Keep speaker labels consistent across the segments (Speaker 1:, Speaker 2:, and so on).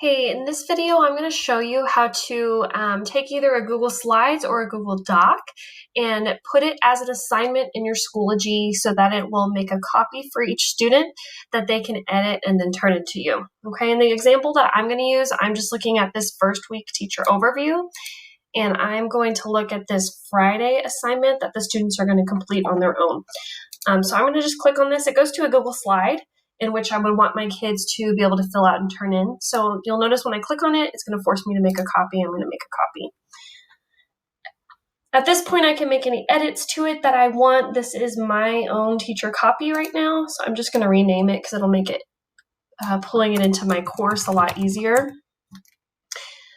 Speaker 1: Hey, in this video, I'm going to show you how to take either a Google Slides or a Google Doc and put it as an assignment in your Schoology so that it will make a copy for each student that they can edit and then turn it to you. Okay, and the example that I'm going to use, I'm just looking at this first week teacher overview, and I'm going to look at this Friday assignment that the students are going to complete on their own. So I'm going to just click on this. It goes to a Google Slide in which I would want my kids to be able to fill out and turn in. So you'll notice when I click on it, it's going to force me to make a copy. I'm going to make a copy. At this point, I can make any edits to it that I want. This is my own teacher copy right now, so I'm just going to rename it because it'll make it pulling it into my course a lot easier.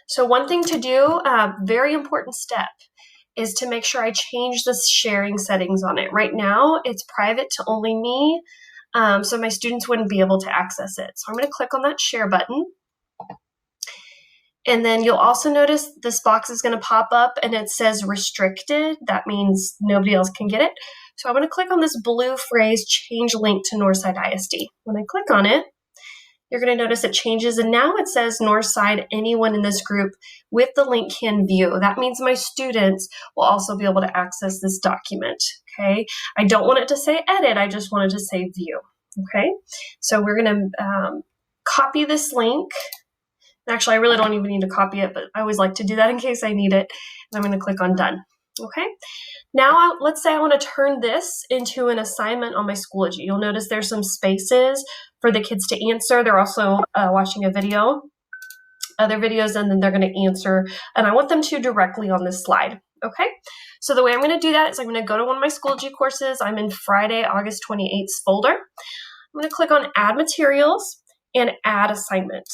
Speaker 1: So one thing to do, very important step, is to make sure I change the sharing settings on it. Right now, it's private to only me, so my students wouldn't be able to access it. So I'm going to click on that share button. And then you'll also notice this box is going to pop up and it says restricted. That means nobody else can get it. So I'm going to click on this blue phrase, change link to Northside ISD. When I click on it, you're going to notice it changes, and now it says Northside, anyone in this group with the link can view. That means my students will also be able to access this document, okay? I don't want it to say edit, I just want it to say view, okay? So we're going to copy this link. Actually, I really don't even need to copy it, but I always like to do that in case I need it. And I'm going to click on done, okay? Now, let's say I want to turn this into an assignment on my Schoology. You'll notice there's some spaces for the kids to answer. They're also watching a video, other videos, and then they're going to answer. And I want them to directly on this slide, okay? So the way I'm going to do that is I'm going to go to one of my Schoology courses. I'm in Friday, August 28th folder. I'm going to click on Add Materials and Add Assignment.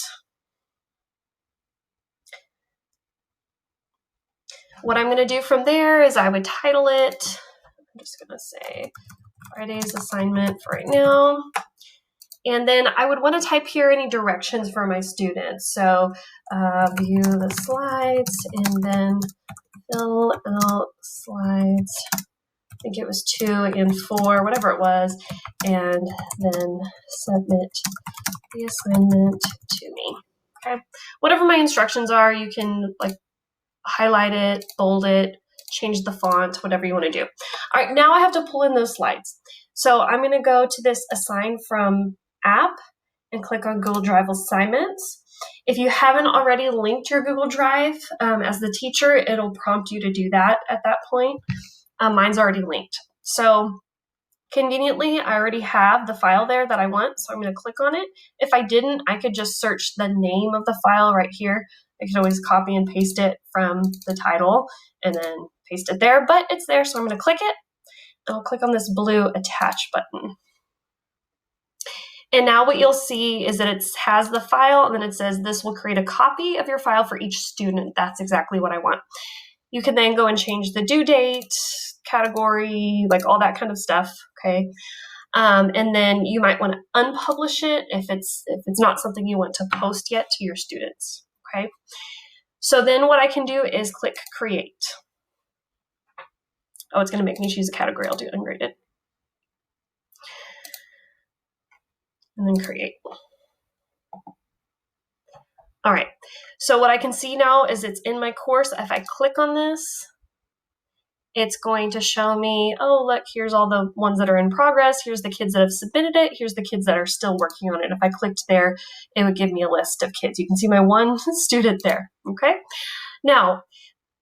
Speaker 1: What I'm going to do from there is I would title it, I'm just going to say Friday's assignment for right now. And then I would want to type here any directions for my students. So view the slides and then fill out slides. I think it was 2 and 4, whatever it was, and then submit the assignment to me. Okay. Whatever my instructions are, you can highlight it, bold it, change the font, whatever you want to do. All right, now I have to pull in those slides. So I'm going to go to this Assign From app and click on Google Drive Assignments. If you haven't already linked your Google Drive as the teacher, it'll prompt you to do that at that point. Mine's already linked. So conveniently, I already have the file there that I want, so I'm going to click on it. If I didn't, I could just search the name of the file right here. I can always copy and paste it from the title and then paste it there, but it's there, so I'm going to click it. I'll click on this blue Attach button. And now what you'll see is that it has the file, and then it says this will create a copy of your file for each student. That's exactly what I want. You can then go and change the due date, category, like all that kind of stuff, okay? And then you might want to unpublish it if it's not something you want to post yet to your students, okay? So then what I can do is click Create. Oh, it's going to make me choose a category. I'll do Ungraded. And then Create. All right, so what I can see now is it's in my course. If I click on this, it's going to show me, oh, look, here's all the ones that are in progress. Here's the kids that have submitted it. Here's the kids that are still working on it. If I clicked there, it would give me a list of kids. You can see my one student there, okay? Now,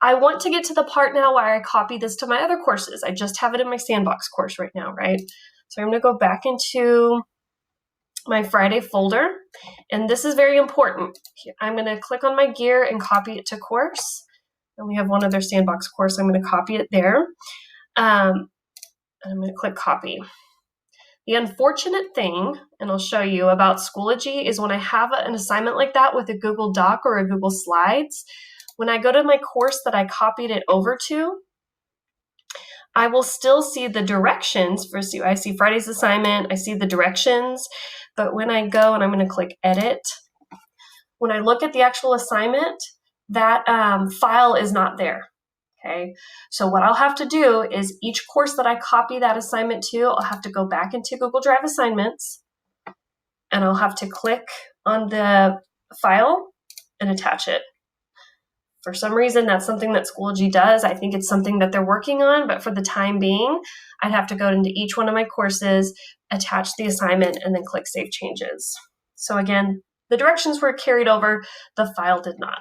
Speaker 1: I want to get to the part now where I copy this to my other courses. I just have it in my Sandbox course right now, right? So I'm going to go back into my Friday folder, and this is very important. I'm going to click on my gear and copy it to course. And we have one other Sandbox course. I'm going to copy it there. And I'm going to click copy. The unfortunate thing, and I'll show you about Schoology, is when I have an assignment like that with a Google Doc or a Google Slides, when I go to my course that I copied it over to, I will still see the directions. I see Friday's assignment, I see the directions, but when I go and I'm going to click edit, when I look at the actual assignment, that file is not there, okay? So what I'll have to do is each course that I copy that assignment to, I'll have to go back into Google Drive Assignments, and I'll have to click on the file and attach it. For some reason, that's something that Schoology does. I think it's something that they're working on, but for the time being, I'd have to go into each one of my courses, attach the assignment, and then click Save Changes. So again, the directions were carried over, the file did not.